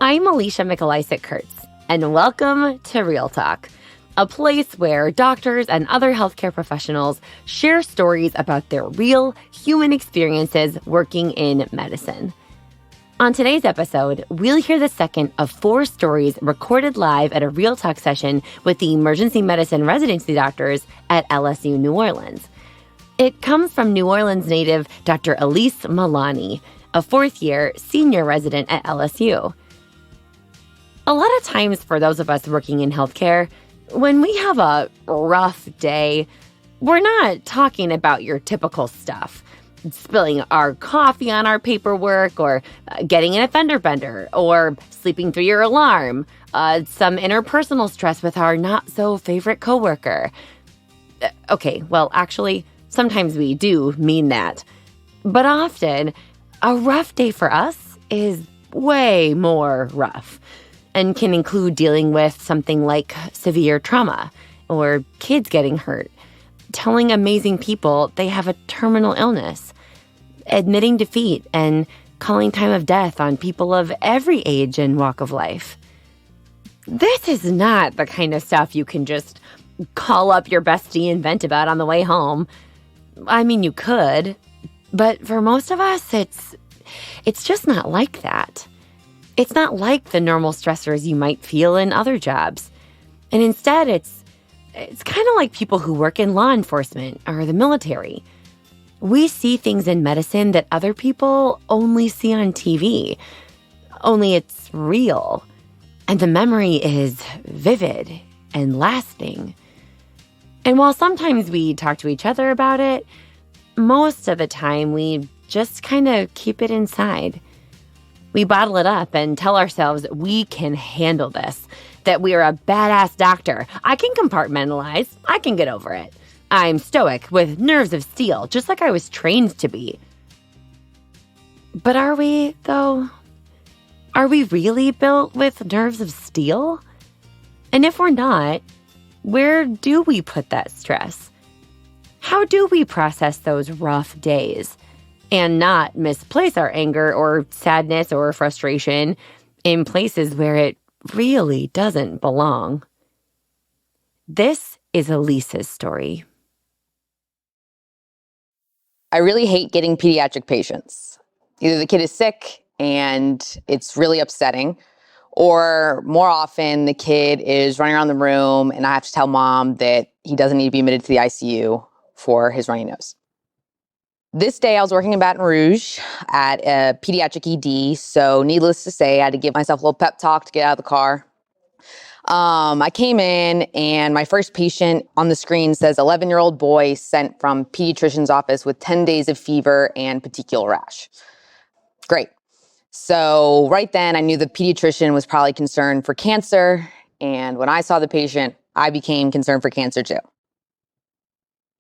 I'm Alicia Kurtz, and welcome to Real Talk, a place where doctors and other healthcare professionals share stories about their real human experiences working in medicine. On today's episode, we'll hear the second of 4 stories recorded live at a Real Talk session with the emergency medicine residency doctors at LSU New Orleans. It comes from New Orleans native Dr. Elise Milani, a 4th-year senior resident at LSU. A lot of times for those of us working in healthcare, when we have a rough day, we're not talking about your typical stuff. Spilling our coffee on our paperwork, or getting in a fender bender, or sleeping through your alarm, some interpersonal stress with our not-so-favorite coworker. Okay, well, actually, sometimes we do mean that. But often, a rough day for us is way more rough and can include dealing with something like severe trauma or kids getting hurt, telling amazing people they have a terminal illness, admitting defeat, and calling time of death on people of every age and walk of life. This is not the kind of stuff you can just call up your bestie and vent about on the way home. I mean, you could, but for most of us, it's just not like that. It's not like the normal stressors you might feel in other jobs. And instead, it's kind of like people who work in law enforcement or the military. We see things in medicine that other people only see on TV, only it's real. And the memory is vivid and lasting. And while sometimes we talk to each other about it, most of the time we just kind of keep it inside. We bottle it up and tell ourselves we can handle this, that we are a badass doctor. I can compartmentalize. I can get over it. I'm stoic with nerves of steel, just like I was trained to be. But are we, though? Are we really built with nerves of steel? And if we're not, where do we put that stress? How do we process those rough days and not misplace our anger or sadness or frustration in places where it really doesn't belong? This is Elise's story. I really hate getting pediatric patients. Either the kid is sick and it's really upsetting, or more often the kid is running around the room and I have to tell mom that he doesn't need to be admitted to the ICU for his runny nose. This day I was working in Baton Rouge at a pediatric ED, so needless to say, I had to give myself a little pep talk to get out of the car. I came in and my first patient on the screen says 11-year-old boy sent from pediatrician's office with 10 days of fever and petechial rash. Great. So right then I knew the pediatrician was probably concerned for cancer. And when I saw the patient, I became concerned for cancer too.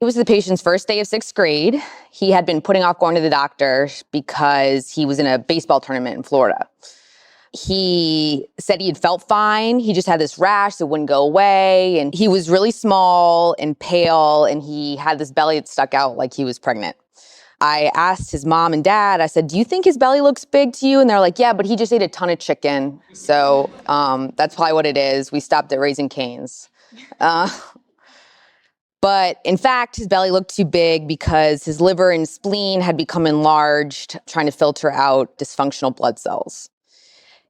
It was the patient's first day of 6th grade. He had been putting off going to the doctor because he was in a baseball tournament in Florida. He said he had felt fine. He just had this rash that wouldn't go away. And he was really small and pale, and he had this belly that stuck out like he was pregnant. I asked his mom and dad, I said, do you think his belly looks big to you? And they're like, yeah, but he just ate a ton of chicken. So that's probably what it is. We stopped at Raising Cane's. But in fact, his belly looked too big because his liver and spleen had become enlarged, trying to filter out dysfunctional blood cells.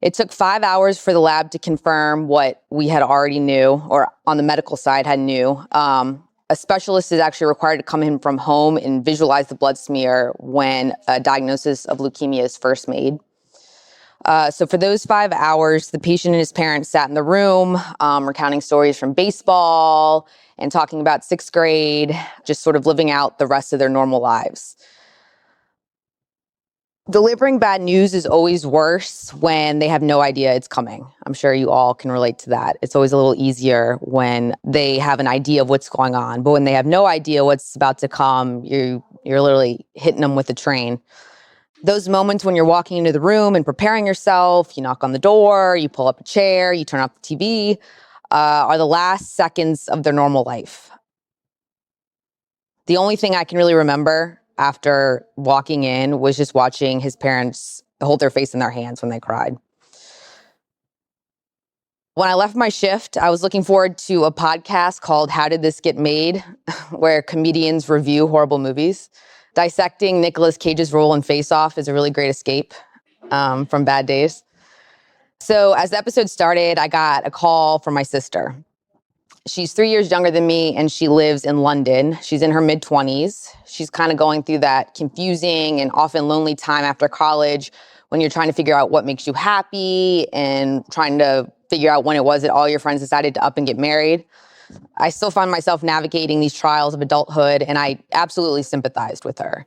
It took 5 hours for the lab to confirm what we had already knew, or on the medical side had knew. A specialist is actually required to come in from home and visualize the blood smear when a diagnosis of leukemia is first made. So for those 5 hours, the patient and his parents sat in the room, recounting stories from baseball and talking about 6th grade, just sort of living out the rest of their normal lives. Delivering bad news is always worse when they have no idea it's coming. I'm sure you all can relate to that. It's always a little easier when they have an idea of what's going on. But when they have no idea what's about to come, you're literally hitting them with a train. Those moments when you're walking into the room and preparing yourself, you knock on the door, you pull up a chair, you turn off the TV, are the last seconds of their normal life. The only thing I can really remember after walking in was just watching his parents hold their face in their hands when they cried. When I left my shift, I was looking forward to a podcast called How Did This Get Made, where comedians review horrible movies. Dissecting Nicolas Cage's role in Face Off is a really great escape from bad days. So as the episode started, I got a call from my sister. She's 3 years younger than me, and she lives in London. She's in her mid-20s. She's kind of going through that confusing and often lonely time after college when you're trying to figure out what makes you happy and trying to figure out when it was that all your friends decided to up and get married. I still find myself navigating these trials of adulthood, and I absolutely sympathized with her.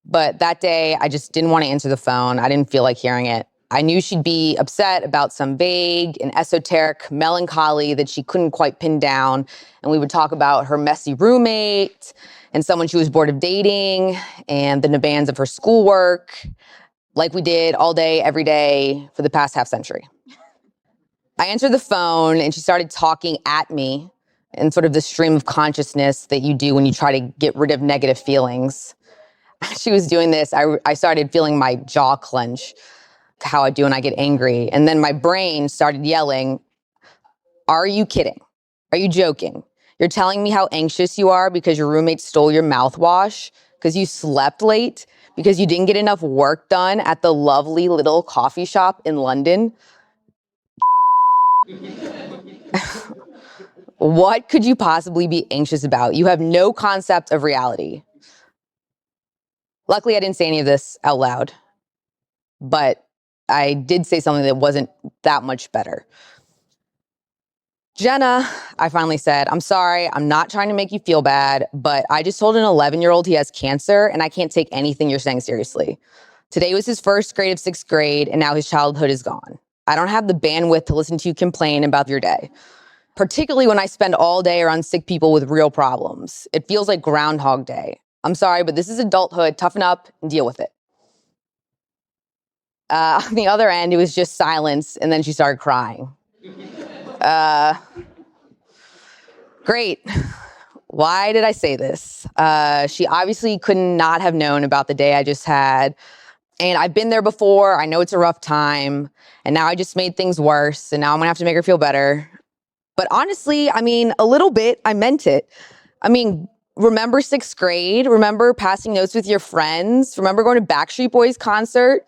But that day, I just didn't want to answer the phone. I didn't feel like hearing it. I knew she'd be upset about some vague and esoteric melancholy that she couldn't quite pin down. And we would talk about her messy roommate and someone she was bored of dating and the demands of her schoolwork, like we did all day, every day for the past half century. I answered the phone and she started talking at me in sort of the stream of consciousness that you do when you try to get rid of negative feelings. As she was doing this, I started feeling my jaw clench, how I do when I get angry. And then my brain started yelling, "Are you kidding? Are you joking? You're telling me how anxious you are because your roommate stole your mouthwash, because you slept late, because you didn't get enough work done at the lovely little coffee shop in London? What could you possibly be anxious about? You have no concept of reality." Luckily, I didn't say any of this out loud, but I did say something that wasn't that much better. "Jenna," I finally said, "I'm sorry. I'm not trying to make you feel bad, but I just told an 11-year-old he has cancer, and I can't take anything you're saying seriously. Today was his first grade of 6th grade, and now his childhood is gone. I don't have the bandwidth to listen to you complain about your day, particularly when I spend all day around sick people with real problems. It feels like Groundhog Day. I'm sorry, but this is adulthood. Toughen up and deal with it." On the other end, it was just silence, and then she started crying. Great. Why did I say this? She obviously could not have known about the day I just had. And I've been there before. I know it's a rough time. And now I just made things worse. And now I'm going to have to make her feel better. But honestly, a little bit, I meant it. Remember 6th grade? Remember passing notes with your friends? Remember going to Backstreet Boys concert?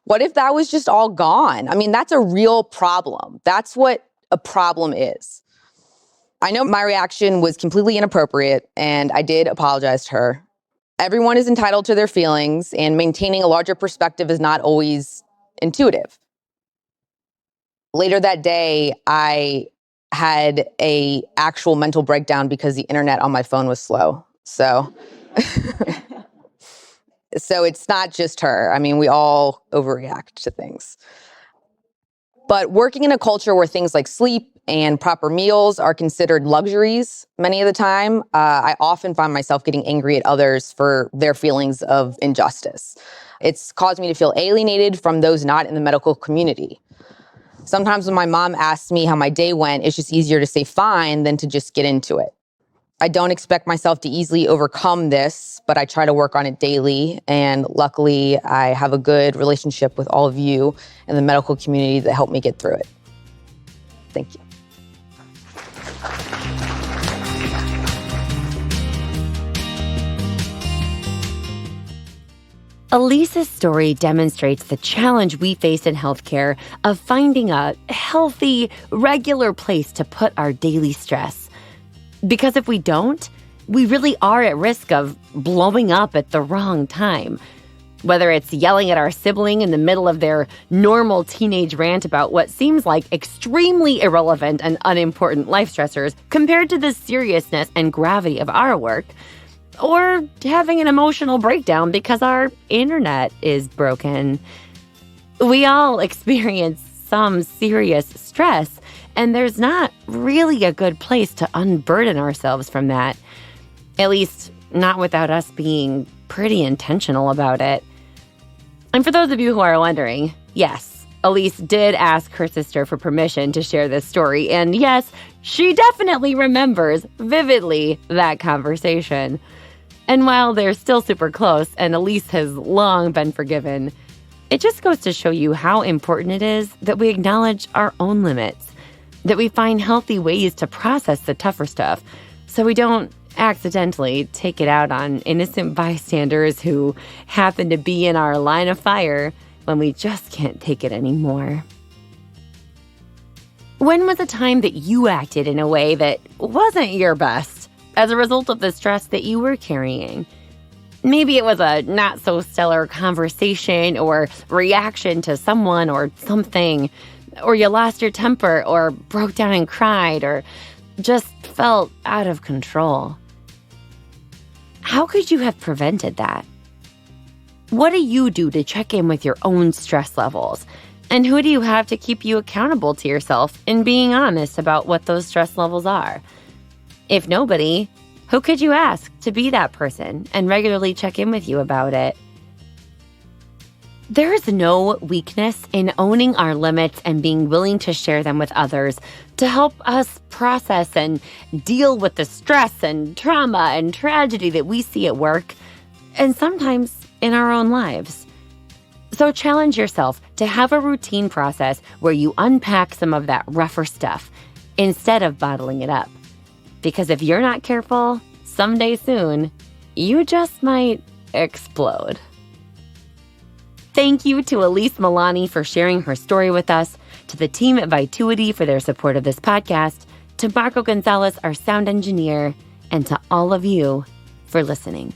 What if that was just all gone? That's a real problem. That's what a problem is. I know my reaction was completely inappropriate, and I did apologize to her. Everyone is entitled to their feelings, and maintaining a larger perspective is not always intuitive. Later that day, I had a actual mental breakdown because the internet on my phone was slow. So it's not just her. We all overreact to things. But working in a culture where things like sleep and proper meals are considered luxuries many of the time, I often find myself getting angry at others for their feelings of injustice. It's caused me to feel alienated from those not in the medical community. Sometimes when my mom asks me how my day went, it's just easier to say fine than to just get into it. I don't expect myself to easily overcome this, but I try to work on it daily. And luckily, I have a good relationship with all of you in the medical community that helped me get through it. Thank you. Elise's story demonstrates the challenge we face in healthcare of finding a healthy, regular place to put our daily stress. Because if we don't, we really are at risk of blowing up at the wrong time. Whether it's yelling at our sibling in the middle of their normal teenage rant about what seems like extremely irrelevant and unimportant life stressors compared to the seriousness and gravity of our work, or having an emotional breakdown because our internet is broken. We all experience some serious stress, and there's not really a good place to unburden ourselves from that. At least, not without us being pretty intentional about it. And for those of you who are wondering, yes, Elise did ask her sister for permission to share this story. And yes, she definitely remembers vividly that conversation. And while they're still super close and Elise has long been forgiven, It just goes to show you how important it is that we acknowledge our own limits, that we find healthy ways to process the tougher stuff so we don't accidentally take it out on innocent bystanders who happen to be in our line of fire when we just can't take it anymore. When was a time that you acted in a way that wasn't your best as a result of the stress that you were carrying? Maybe it was a not-so-stellar conversation or reaction to someone or something, or you lost your temper or broke down and cried or just felt out of control. How could you have prevented that? What do you do to check in with your own stress levels? And who do you have to keep you accountable to yourself in being honest about what those stress levels are? If nobody, who could you ask to be that person and regularly check in with you about it? There is no weakness in owning our limits and being willing to share them with others to help us process and deal with the stress and trauma and tragedy that we see at work and sometimes in our own lives. So challenge yourself to have a routine process where you unpack some of that rougher stuff instead of bottling it up. Because if you're not careful, someday soon, you just might explode. Thank you to Elise Milani for sharing her story with us, to the team at Vituity for their support of this podcast, to Marco Gonzalez, our sound engineer, and to all of you for listening.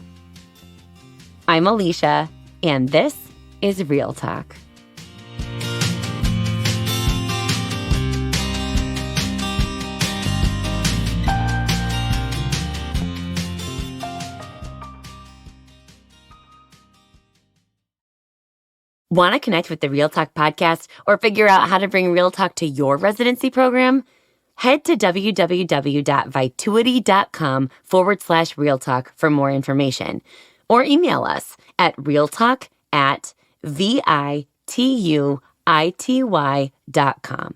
I'm Alicia, and this is Real Talk. Want to connect with the Real Talk podcast or figure out how to bring Real Talk to your residency program? Head to www.vituity.com/Real Talk for more information, or email us at realtalk@vituity.com.